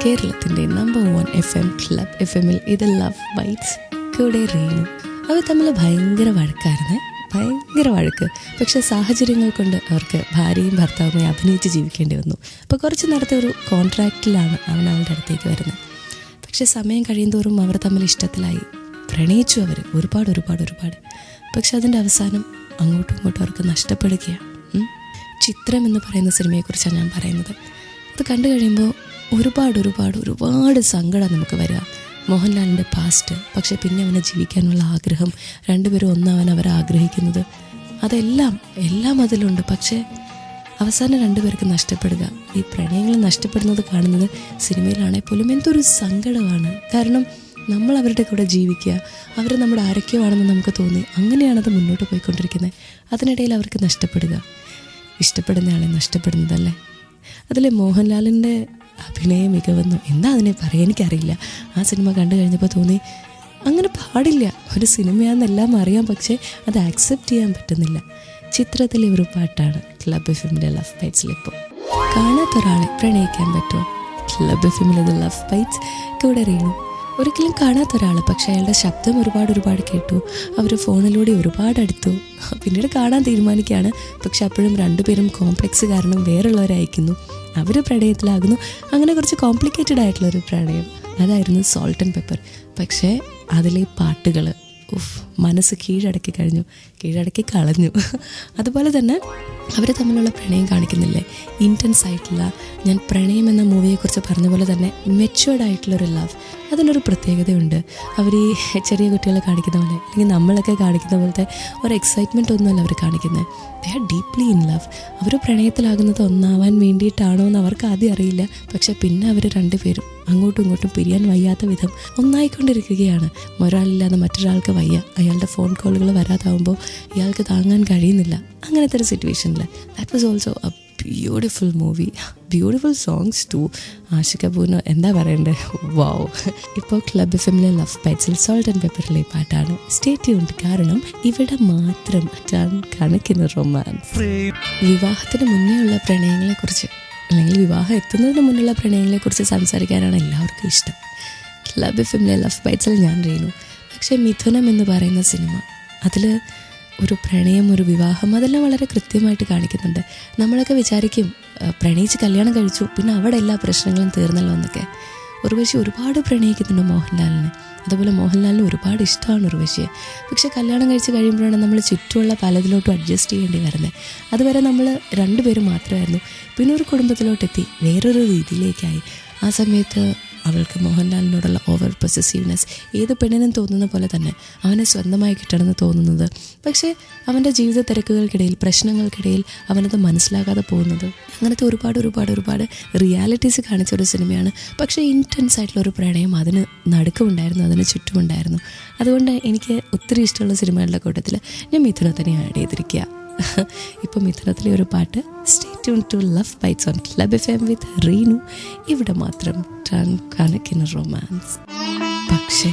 കേരളത്തിൻ്റെ number 1 FM club FM-ൽ ഇത് love bites. കൂടെ റീനു. അവർ തമ്മിൽ ഭയങ്കര വഴക്കായിരുന്നു, ഭയങ്കര വഴക്ക്. പക്ഷേ സാഹചര്യങ്ങൾ കൊണ്ട് അവർക്ക് ഭാര്യയും ഭർത്താവുമായി അഭിനയിച്ച് ജീവിക്കേണ്ടി വന്നു. അപ്പോൾ കുറച്ച് നേരത്തെ ഒരു കോൺട്രാക്റ്റിലാണ് അവൻ അവളുടെ അടുത്തേക്ക് വരുന്നത്. പക്ഷെ സമയം കഴിയുന്തോറും അവർ തമ്മിൽ ഇഷ്ടത്തിലായി, പ്രണയിച്ചു അവർ ഒരുപാട്. പക്ഷെ അതിൻ്റെ അവസാനം അങ്ങോട്ടും ഇങ്ങോട്ടും അവർക്ക് നഷ്ടപ്പെടുകയാണ്. ചിത്രം എന്ന് പറയുന്ന സിനിമയെക്കുറിച്ചാണ് ഞാൻ പറയുന്നത്. അത് കണ്ടു കഴിയുമ്പോൾ ഒരുപാട് സങ്കടം നമുക്ക് വരിക. മോഹൻലാലിൻ്റെ പാസ്റ്റ്, പക്ഷെ പിന്നെ അവനെ ജീവിക്കാനുള്ള ആഗ്രഹം, രണ്ടുപേരും ഒന്നാവാൻ അവർ ആഗ്രഹിക്കുന്നത്, എല്ലാം അതിലുണ്ട്. പക്ഷേ അവസാനം രണ്ടുപേർക്ക് നഷ്ടപ്പെടുക, ഈ പ്രണയങ്ങൾ നഷ്ടപ്പെടുന്നത് കാണുന്നത് സിനിമയിലാണെങ്കിൽ പോലും എന്തൊരു സങ്കടമാണ്. കാരണം നമ്മൾ അവരുടെ കൂടെ ജീവിക്കുക, അവർ നമ്മുടെ ആരൊക്കെയോ ആണെന്ന് നമുക്ക് തോന്നി, അങ്ങനെയാണത് മുന്നോട്ട് പോയിക്കൊണ്ടിരിക്കുന്നത്. അതിനിടയിൽ അവർക്ക് നഷ്ടപ്പെടുക, ഇഷ്ടപ്പെടുന്നയാളെ നഷ്ടപ്പെടുന്നതല്ലേ. അതിൽ മോഹൻലാലിൻ്റെ അഭിനയ മികവെന്നോ എന്താ അതിനെ പറയാൻ എനിക്കറിയില്ല. ആ സിനിമ കണ്ടു കഴിഞ്ഞപ്പോൾ തോന്നി അങ്ങനെ പാടില്ല, ഒരു സിനിമയാണെന്നെല്ലാം അറിയാം, പക്ഷേ അത് ആക്സെപ്റ്റ് ചെയ്യാൻ പറ്റുന്നില്ല. ചിത്രത്തിലെ ഒരു പാട്ടാണ് ക്ലബ് FM-ലെ ലവ് ബൈറ്റ്സിൽ. ഇപ്പോൾ കാണാത്തൊരാളെ പ്രണയിക്കാൻ പറ്റുമോ? ക്ലബ് FM-ലെ ലവ് ബൈറ്റ്സ്. കൂടെ റീനു. ഒരിക്കലും കാണാത്തൊരാൾ, പക്ഷേ അയാളുടെ ശബ്ദം ഒരുപാട് കേട്ടു. അവർ ഫോണിലൂടെ ഒരുപാട് അടുത്തു. പിന്നീട് കാണാൻ തീരുമാനിക്കുകയാണ്. പക്ഷെ അപ്പോഴും രണ്ടുപേരും കോംപ്ലക്സ് കാരണം വേറുള്ളവരെ അയക്കുന്നു. അവർ പ്രണയത്തിലാകുന്നു. അങ്ങനെ കുറച്ച് കോംപ്ലിക്കേറ്റഡ് ആയിട്ടുള്ളൊരു പ്രണയം. അതായിരുന്നു സോൾട്ട് ആൻഡ് പെപ്പർ. പക്ഷേ അതിലെ പാട്ടുകൾ മനസ്സ് കീഴടക്കി കളഞ്ഞു. അതുപോലെ തന്നെ അവർ തമ്മിലുള്ള പ്രണയം കാണിക്കുന്നില്ലേ, ഇൻറ്റൻസ് ആയിട്ടുള്ള, ഞാൻ പ്രണയം എന്ന മൂവിയെക്കുറിച്ച് പറഞ്ഞ പോലെ തന്നെ മെച്യൂർഡ് ആയിട്ടുള്ളൊരു ലവ്, അതിനൊരു പ്രത്യേകതയുണ്ട്. അവർ ഈ ചെറിയ കുട്ടികളെ കാണിക്കുന്ന പോലെ, അല്ലെങ്കിൽ നമ്മളൊക്കെ കാണിക്കുന്ന പോലത്തെ ഒരു എക്സൈറ്റ്മെൻറ്റ് ഒന്നുമല്ല അവർ കാണിക്കുന്നത്. They are deeply in love. അവർ പ്രണയത്തിലാകുന്നത് ഒന്നാവാൻ വേണ്ടിയിട്ടാണോ എന്ന് അവർക്ക് ആദ്യം അറിയില്ല. പക്ഷെ പിന്നെ അവർ രണ്ടുപേരും അങ്ങോട്ടും ഇങ്ങോട്ടും പിരിയാൻ വയ്യാത്ത വിധം ഒന്നായിക്കൊണ്ടിരിക്കുകയാണ്. ഒരാളില്ലാതെ മറ്റൊരാൾക്ക് വയ്യ. അയാളുടെ ഫോൺ കോളുകൾ വരാതാവുമ്പോൾ ഇയാൾക്ക് താങ്ങാൻ കഴിയുന്നില്ല. അങ്ങനത്തെ ഒരു സിറ്റുവേഷനിൽ that was also a beautiful movie, beautiful songs too. Aashiq കപൂറിന് എന്താ പറയണ്ടേ, വാവ്. ഇപ്പോൾ ക്ലബ് FM-ലെ ലവ് ബൈറ്റ്സിൽ സോൾട്ട് ആൻഡ് പെപ്പറിലെ പാട്ടാണ്. Stay tuned. കാരണം ഇവിടെ മാത്രം കണക്കിന് റൊമാൻസ്. വിവാഹത്തിന് മുന്നേ ഉള്ള പ്രണയങ്ങളെക്കുറിച്ച്, അല്ലെങ്കിൽ വിവാഹം എത്തുന്നതിന് മുന്നുള്ള പ്രണയങ്ങളെക്കുറിച്ച് സംസാരിക്കാനാണ് എല്ലാവർക്കും ഇഷ്ടം. ക്ലബ് FM-ലെ ലവ് ബൈറ്റ്സിൽ ഞാൻ റീനു. പക്ഷേ മിഥുനം എന്ന് പറയുന്ന സിനിമ, അതിൽ ഒരു പ്രണയം, ഒരു വിവാഹം, അതെല്ലാം വളരെ കൃത്യമായിട്ട് കാണിക്കുന്നുണ്ട്. നമ്മളൊക്കെ വിചാരിക്കും പ്രണയിച്ച് കല്യാണം കഴിച്ചു, പിന്നെ അവിടെ എല്ലാ പ്രശ്നങ്ങളും തീർന്നല്ലോ എന്നൊക്കെ. ഉർവശി ഒരുപാട് പ്രണയിക്കുന്നുണ്ട് മോഹൻലാലിനെ. അതുപോലെ മോഹൻലാലിന് ഒരുപാട് ഇഷ്ടമാണ് ഉർവശിയെ. പക്ഷെ കല്യാണം കഴിച്ച് കഴിയുമ്പോഴാണ് നമ്മൾ ചുറ്റുമുള്ള പലതിലോട്ടും അഡ്ജസ്റ്റ് ചെയ്യേണ്ടി വരുന്നത്. അതുവരെ നമ്മൾ രണ്ടുപേരും മാത്രമായിരുന്നു. പിന്നെ ഒരു കുടുംബത്തിലോട്ടെത്തി, വേറൊരു രീതിയിലേക്കായി. ആ സമയത്ത് അവൾക്ക് മോഹൻലാലിനോടുള്ള ഓവർ പൊസസീവ്നെസ്, ഏത് പെണ്ണിനും തോന്നുന്ന പോലെ തന്നെ അവനെ സ്വന്തമായി കിട്ടണമെന്ന് തോന്നുന്നത്. പക്ഷേ അവൻ്റെ ജീവിത തിരക്കുകൾക്കിടയിൽ, പ്രശ്നങ്ങൾക്കിടയിൽ അവനത് മനസ്സിലാകാതെ പോകുന്നത്. അങ്ങനത്തെ ഒരുപാട് റിയാലിറ്റീസ് കാണിച്ച ഒരു സിനിമയാണ്. പക്ഷേ ഇൻറ്റൻസ് ആയിട്ടുള്ളൊരു പ്രണയം അതിന് നടുക്കുമുണ്ടായിരുന്നു, അതിന് ചുറ്റുമുണ്ടായിരുന്നു. അതുകൊണ്ട് എനിക്ക് ഒത്തിരി ഇഷ്ടമുള്ള സിനിമകളുടെ കൂട്ടത്തിൽ ഞാൻ മിഥുനത്തിനെ ആഡ് ചെയ്തിരിക്കുക. ഇപ്പോൾ മിഥുനത്തിലെ ഒരു പാട്ട്. Stay tune to love bytes on club FM with Reenu. ഇവിടെ മാത്രം കണക്കിന് റൊമാൻസ്. പക്ഷേ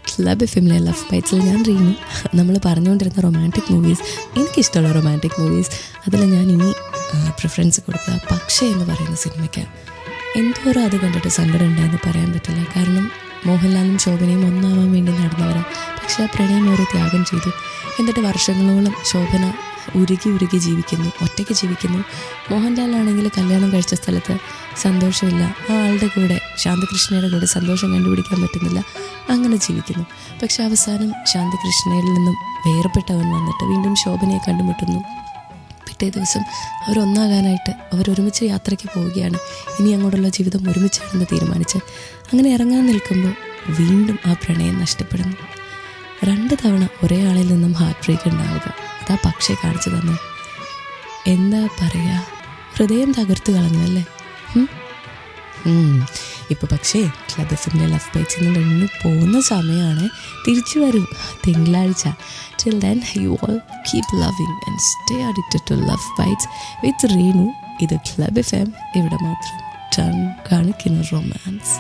ക്ലബ് FM-ലെ ലവ് ബൈറ്റ്സിൽ ഞാൻ റീനു. നമ്മൾ പറഞ്ഞുകൊണ്ടിരുന്ന റൊമാൻറ്റിക് മൂവീസ്, എനിക്കിഷ്ടമുള്ള റൊമാൻറ്റിക് മൂവീസ്, അതിൽ ഞാൻ ഇനി പ്രിഫറൻസ് കൊടുക്കുക പക്ഷേ എന്ന് പറയുന്ന സിനിമയ്ക്ക്. എന്തോരം അത് കണ്ടിട്ട് സങ്കടം ഉണ്ടായെന്ന് പറയാൻ പറ്റില്ല. കാരണം മോഹൻലാലും ശോഭനയും ഒന്നാവാൻ വേണ്ടി നടന്നവരാണ്. പക്ഷെ ആ പ്രണയം ഓരോ ത്യാഗം ചെയ്തു. എന്നിട്ട് വർഷങ്ങളോളം ശോഭന ഉരുകി ജീവിക്കുന്നു, ഒറ്റയ്ക്ക് ജീവിക്കുന്നു. മോഹൻലാലാണെങ്കിൽ കല്യാണം കഴിച്ച സ്ഥലത്ത് സന്തോഷമില്ല. ആ ആളുടെ കൂടെ, ശാന്തകൃഷ്ണയുടെ കൂടെ സന്തോഷം കണ്ടുപിടിക്കാൻ പറ്റുന്നില്ല. അങ്ങനെ ജീവിക്കുന്നു. പക്ഷെ അവസാനം ശാന്തകൃഷ്ണയിൽ നിന്നും വേർപെട്ടവൻ വന്നിട്ട് വീണ്ടും ശോഭനയെ കണ്ടുമുട്ടുന്നു. പിറ്റേ ദിവസം അവരൊന്നാകാനായിട്ട് അവരൊരുമിച്ച് യാത്രയ്ക്ക് പോവുകയാണ്. ഇനി അങ്ങോട്ടുള്ള ജീവിതം ഒരുമിച്ചാണെന്ന് തീരുമാനിച്ച് അങ്ങനെ ഇറങ്ങാൻ നിൽക്കുമ്പോൾ വീണ്ടും ആ പ്രണയം നഷ്ടപ്പെടുന്നു. 2 തവണ ഒരേ ആളിൽ നിന്നും ഹാർട്ട് ബ്രേക്ക് ഉണ്ടാവുക, അതാ പക്ഷേ കാണിച്ചു തന്നെ. എന്താ പറയുക, ഹൃദയം തകർത്ത് കളഞ്ഞു അല്ലേ. ഇപ്പോൾ പക്ഷേ ക്ലബ് FM-ലെ ലവ് ബൈറ്റ്സിൽ നിന്ന് റീനു പോകുന്ന സമയമാണ്. തിരിച്ചു വരും തിങ്കളാഴ്ച. Till then, you all keep loving and stay addicted to love bites with Reenu. ഇത് ക്ലബ് FM. ഇവിടെ മാത്രം കണക്കിന് റൊമാൻസ്.